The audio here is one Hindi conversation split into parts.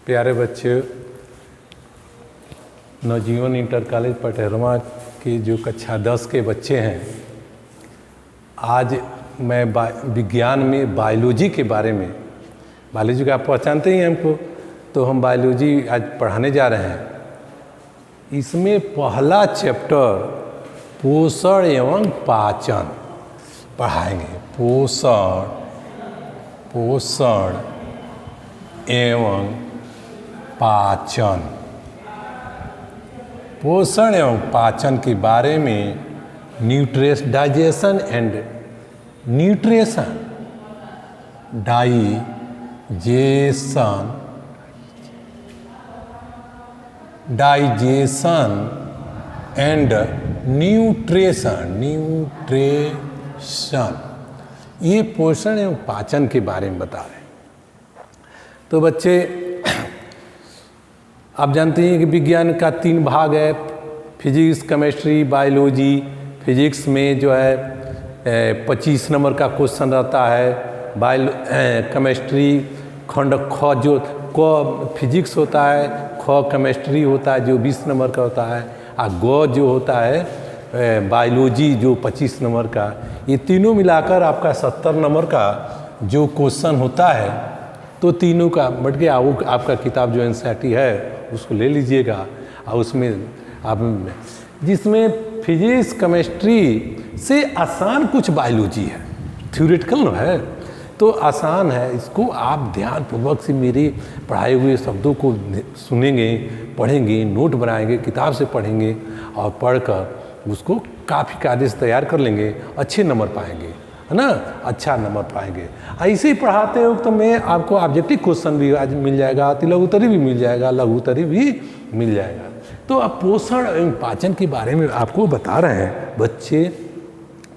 प्यारे बच्चे, नवजीवन इंटर कॉलेज पटेरमा के जो कक्षा 10 के बच्चे हैं, आज मैं विज्ञान में बायोलॉजी के बारे में, बायोलॉजी का आप पहचानते ही हैं हमको, तो हम बायोलॉजी आज पढ़ाने जा रहे हैं। इसमें पहला चैप्टर पोषण एवं पाचन पढ़ाएंगे। पोषण एवं पाचन, पोषण एवं पाचन के बारे में digestion and nutrition, digestion and nutrition, ये पोषण एवं पाचन के बारे में बता रहे हैं। तो बच्चे, आप जानते हैं कि विज्ञान का 3 भाग है, फिजिक्स, केमिस्ट्री, बायोलॉजी। फिजिक्स में जो है 25 नंबर का क्वेश्चन रहता है। केमिस्ट्री खंड ख जो क फिजिक्स होता है, ख केमिस्ट्री होता है जो 20 नंबर का होता है, और ग जो होता है बायोलॉजी जो 25 नंबर का। ये तीनों मिलाकर आपका 70 नंबर का जो क्वेश्चन होता है, तो तीनों का बट के आपका किताब जो एनसीईआरटी है उसको ले लीजिएगा, और उसमें आप जिसमें फिजिक्स केमिस्ट्री से आसान कुछ बायोलॉजी है, थ्योरेटिकल है तो आसान है। इसको आप ध्यानपूर्वक से मेरे पढ़ाए हुए शब्दों को सुनेंगे, पढ़ेंगे, नोट बनाएंगे, किताब से पढ़ेंगे और पढ़कर उसको काफ़ी कायदे से तैयार कर लेंगे, अच्छे नंबर पाएंगे, है ना, अच्छा नंबर पाएंगे। ऐसे ही पढ़ाते हो तो मैं आपको ऑब्जेक्टिव क्वेश्चन भी आज मिल जाएगा, लघुत्तरी भी मिल जाएगा, लघुत्तरी भी मिल जाएगा। तो अब पोषण एवं पाचन के बारे में आपको बता रहे हैं बच्चे।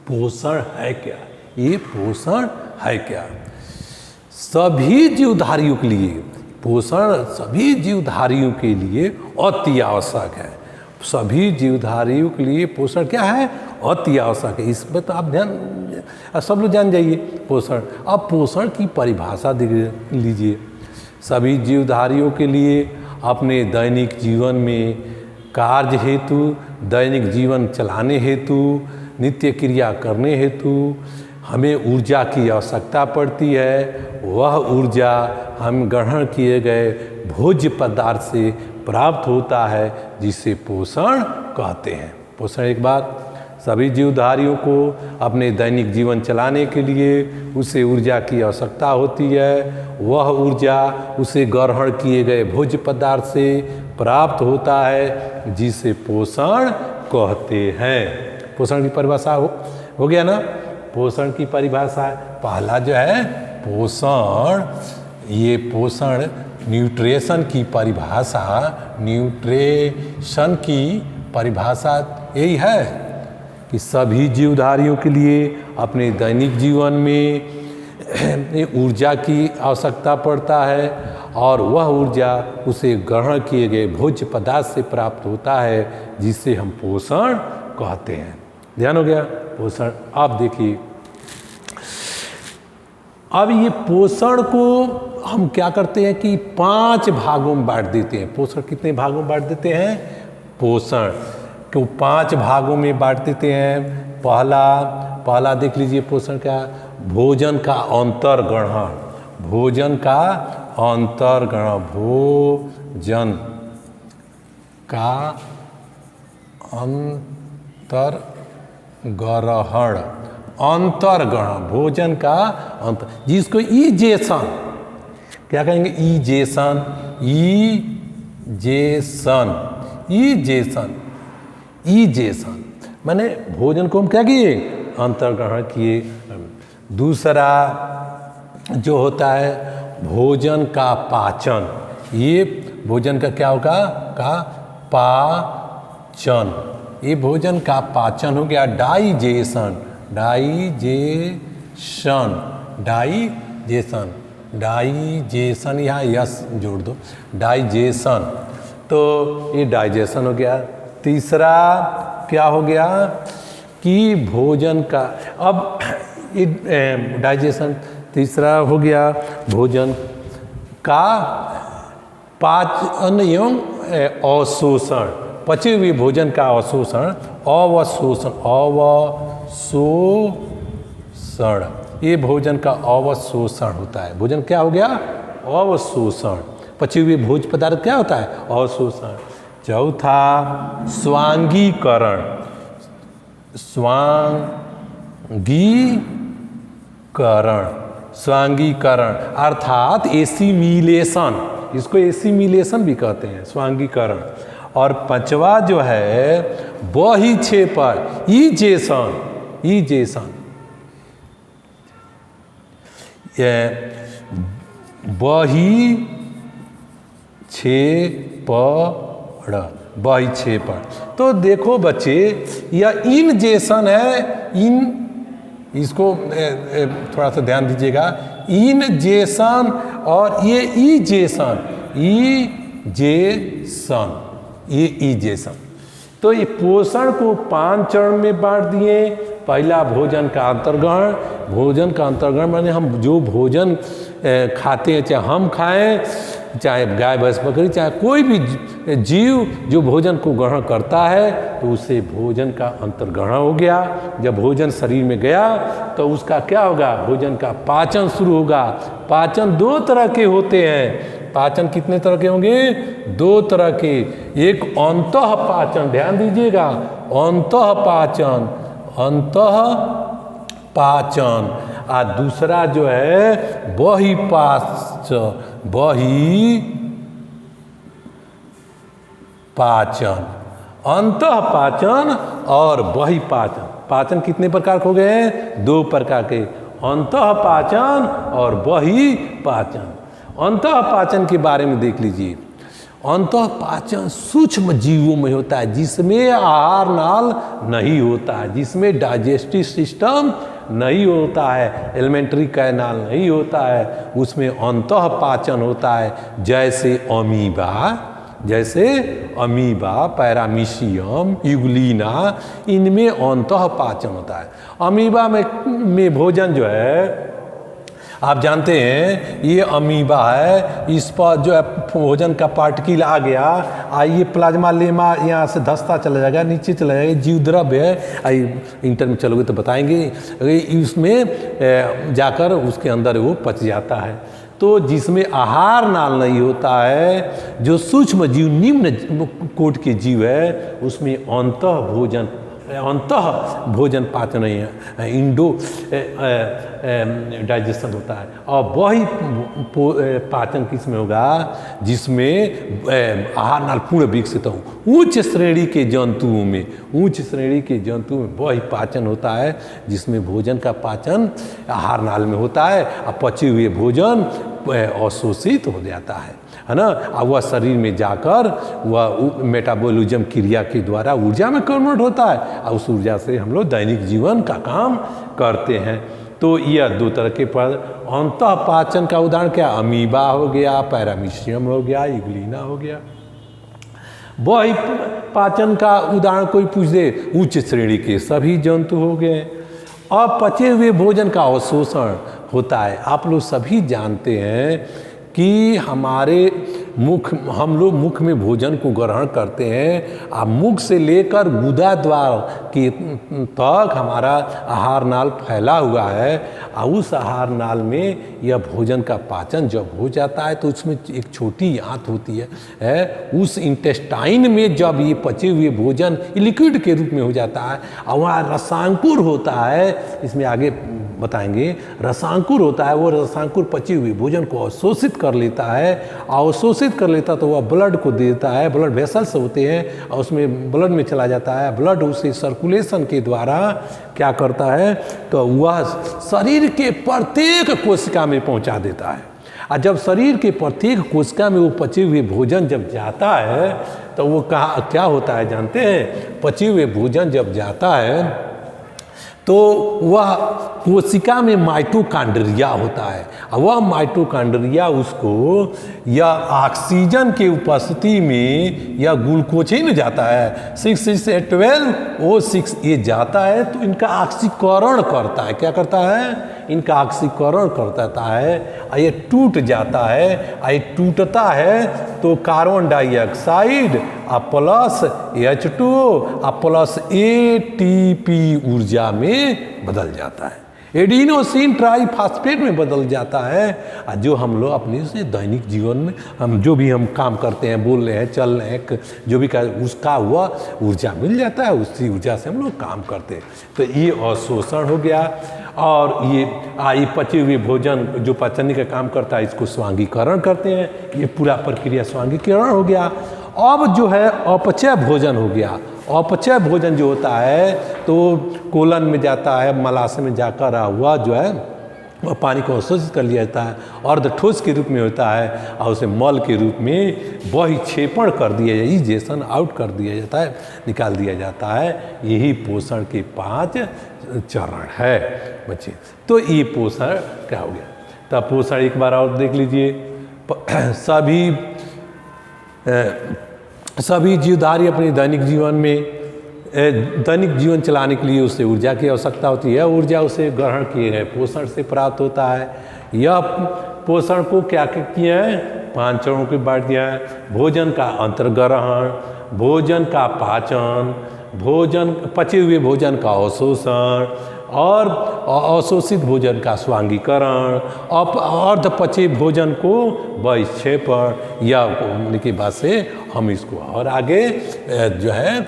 पोषण है क्या? ये पोषण है क्या? सभी जीवधारियों के लिए पोषण सभी जीवधारियों के लिए अति आवश्यक है। सभी जीवधारियों के लिए पोषण क्या है? अति आवश्यक है। इसमें तो आप ध्यान सब लोग जान जाइए पोषण। अब पोषण की परिभाषा देख लीजिए। सभी जीवधारियों के लिए अपने दैनिक जीवन में कार्य हेतु, दैनिक जीवन चलाने हेतु, नित्य क्रिया करने हेतु हमें ऊर्जा की आवश्यकता पड़ती है। वह ऊर्जा हम ग्रहण किए गए भोज्य पदार्थ से प्राप्त होता है, जिसे पोषण कहते हैं। पोषण एक बात, सभी जीवधारियों को अपने दैनिक जीवन चलाने के लिए उसे ऊर्जा की आवश्यकता होती है। वह ऊर्जा उसे ग्रहण किए गए भोज्य पदार्थ से प्राप्त होता है, जिसे पोषण कहते हैं। पोषण की परिभाषा हो गया ना। पोषण की परिभाषा पहला जो है पोषण, ये पोषण न्यूट्रिशन की परिभाषा, न्यूट्रिशन की परिभाषा यही है कि सभी जीवधारियों के लिए अपने दैनिक जीवन में ऊर्जा की आवश्यकता पड़ता है, और वह ऊर्जा उसे ग्रहण किए गए भोज्य पदार्थ से प्राप्त होता है, जिसे हम पोषण कहते हैं। ध्यान हो गया पोषण। अब देखिए, अब ये पोषण को हम क्या करते हैं कि 5 भागों में बांट देते हैं। पोषण कितने भागों में बांट देते हैं? पोषण को 5 भागों में बांट देते हैं। पहला देख लीजिए पोषण का, भोजन का अंतर्ग्रहण। भोजन का अंतर्ग्रहण, भोजन का अंतर्ग्रहण, भोजन का अंतर, जिसको इजेशन क्या कहेंगे? इजेशन माने भोजन को हम क्या किए? अंतर्ग्रहण किए। दूसरा जो होता है भोजन का पाचन, ये भोजन का क्या होगा? पाचन। ये भोजन का पाचन हो गया। डाइजेशन यहाँ यस जोड़ दो, डाइजेशन, तो ये डाइजेशन हो गया। तीसरा क्या हो गया कि भोजन का, अब ये डाइजेशन तीसरा हो गया, भोजन का पाचन एवं अवशोषण, पचे हुए भोजन का अवशोषण, अवशोषण, अवशोषण, ये भोजन का अवशोषण होता है। भोजन क्या हो गया? अवशोषण। पचे हुए भोज पदार्थ क्या होता है? अवशोषण। चौथा स्वांगीकरण, स्वांगीकरण, स्वांगीकरण अर्थात एसिमिलेशन, इसको एसिमिलेशन भी कहते हैं, स्वांगीकरण। और पांचवा जो है बहिक्षेपण, इजेशन, इजेशन, बहिक्षेपण, बहिक्षेपण। तो देखो बच्चे, यह इनजेशन है, इन, इसको थोड़ा सा ध्यान दीजिएगा, इनजेशन और ये इजेशन, इजेशन, ये इजेशन। तो ये पोषण को 5 चरण में बांट दिए। पहला भोजन का अंतर्ग्रहण, भोजन का अंतर्ग्रहण माने हम जो भोजन खाते हैं, चाहे हम खाएं, चाहे गाय भैंस बकरी, चाहे कोई भी जीव जो भोजन को ग्रहण करता है तो उसे भोजन का अंतर्ग्रहण हो गया। जब भोजन शरीर में गया तो उसका क्या होगा? भोजन का पाचन शुरू होगा। पाचन 2 तरह के होते हैं। पाचन कितने तरह के होंगे? 2 तरह के। एक अंतः पाचन, ध्यान दीजिएगा, अंतः पाचन, अंतः पाचन, और दूसरा जो है बहिपाचन, बहिपाचन। अंतः पाचन और बहिपाचन। पाचन कितने प्रकार के हो गए हैं? 2 प्रकार के, अंतः पाचन और बहिपाचन। अंतः पाचन के बारे में देख लीजिए। अंतः पाचन सूक्ष्म जीवों में होता है, जिसमें आहार नाल नहीं होता है, जिसमें डाइजेस्टिव सिस्टम नहीं होता है, एलिमेंट्री कैनाल नहीं होता है, उसमें अंतः पाचन होता है। जैसे अमीबा, जैसे अमीबा, पैरामीशियम, यूग्लिना, इनमें अंतः पाचन होता है। अमीबा में भोजन जो है, आप जानते हैं ये अमीबा है, इस पर जो है भोजन का पार्टिकल आ गया, आइए प्लाज्मा लेमा यहाँ से धंसता चला जाएगा, नीचे चला जाएगा, जीव द्रव्य है, आइए इंटर में चलोगे तो बताएंगे, इसमें जाकर उसके अंदर वो पच जाता है। तो जिसमें आहार नाल नहीं होता है, जो सूक्ष्म जीव, निम्न कोटि के जीव है, उसमें अंतः भोजन, अंतः भोजन पाचन नहीं है, इंडो डाइजेशन होता है। और वही पाचन किस में होगा? जिसमें आहार नाल पूर्ण विकसित हो, उच्च श्रेणी के जंतुओं में, उच्च श्रेणी के जंतुओं में वही पाचन होता है, जिसमें भोजन का पाचन आहार नाल में होता है और पचे हुए भोजन अवशोषित हो जाता है ना। अब वह शरीर में जाकर वह मेटाबॉलिज्म क्रिया के द्वारा ऊर्जा में कन्वर्ट होता है और उस ऊर्जा से हम लोग दैनिक जीवन का काम करते हैं। तो यह 2 तरह के पद। अंतः पाचन का उदाहरण क्या? अमीबा हो गया, पैरामीशियम हो गया, यूग्लिना हो गया। बहि पाचन का उदाहरण कोई पूछ दे, उच्च श्रेणी के सभी जंतु हो गए। अब पचे हुए भोजन का अवशोषण होता है। आप लोग सभी जानते हैं कि हमारे हम लोग मुख में भोजन को ग्रहण करते हैं और मुख से लेकर गुदा द्वार के तक हमारा आहार नाल फैला हुआ है और उस आहार नाल में यह भोजन का पाचन जब हो जाता है तो उसमें एक छोटी आंत होती है, उस इंटेस्टाइन में जब ये पचे हुए भोजन लिक्विड के रूप में हो जाता है और वहाँ रसांकुर होता है, इसमें आगे बताएंगे, रसांकुर होता है। वो रसांकुर पचे हुए भोजन को अवशोषित कर लेता है, अवशोषित कर लेता तो वह ब्लड को देता है, ब्लड वेसल्स होते हैं और उसमें ब्लड में चला जाता है। ब्लड उसे सर्कुलेशन के द्वारा क्या करता है तो वह शरीर के प्रत्येक कोशिका में पहुंचा देता है। और जब शरीर के प्रत्येक कोशिका में वो पचे हुए भोजन जब जाता है तो वो क्या होता है जानते हैं? पचे हुए भोजन जब जाता है तो वह कोशिका में माइटोकॉन्ड्रिया होता है और वह माइटोकॉन्ड्रिया उसको या ऑक्सीजन के उपस्थिति में या ग्लूकोजिन जाता है 6,6,12O6 ये जाता है तो इनका ऑक्सीकरण करता है। क्या करता है? इनका ऑक्सीकरण करता है और ये टूट जाता है। और ये टूटता है तो कार्बन डाइऑक्साइड और प्लस H2 और प्लस ATP ऊर्जा में बदल जाता है, एडिनोसिन ट्राइफॉस्फेट में बदल जाता है। और जो हम लोग अपने से दैनिक जीवन में हम जो भी हम काम करते हैं, बोल रहे हैं, चल रहे हैं, जो भी कर उसका हुआ ऊर्जा मिल जाता है, उसी ऊर्जा से हम लोग काम करते हैं। तो ये अवशोषण हो गया। और ये पचे हुए भोजन जो पचने का काम करता है इसको स्वांगीकरण कहते हैं। ये पूरा प्रक्रिया स्वांगीकरण हो गया। अब जो है अपचय भोजन हो गया। अपचय भोजन जो होता है तो कोलन में जाता है, मलाशय में जाकर हुआ जो है वह पानी को अवशोषित कर लिया जाता है, अर्धठोस के रूप में होता है और उसे मल के रूप में बहिक्षेपण कर दिया जाता है, इजेशन आउट कर दिया जाता है, निकाल दिया जाता है। यही पोषण के 5 चरण है बच्चे। तो ये पोषण क्या हो गया। तब पोषण एक बार और देख लीजिए। सभी जीवधारी अपने दैनिक जीवन चलाने के लिए उसे ऊर्जा की आवश्यकता होती है। ऊर्जा उसे ग्रहण किए गए पोषण से प्राप्त होता है। यह पोषण को क्या किया है, 5 चरणों के बांट दिया है। भोजन का अंतर्ग्रहण, भोजन का पाचन, पचे हुए भोजन का अवशोषण और अवशोषित भोजन का स्वांगीकरण, अर्ध पचे भोजन को बहिक्षेपण। या होने के बाद से हम इसको और आगे जो है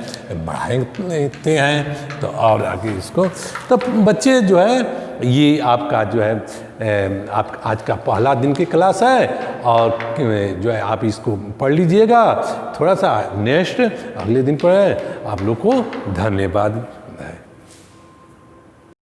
बढ़ाते हैं। तो और आगे इसको तो बच्चे जो है ये आपका जो है आप आज का पहला दिन की क्लास है और जो है आप इसको पढ़ लीजिएगा। थोड़ा सा नेक्स्ट अगले दिन पढ़ें। आप लोग को धन्यवाद।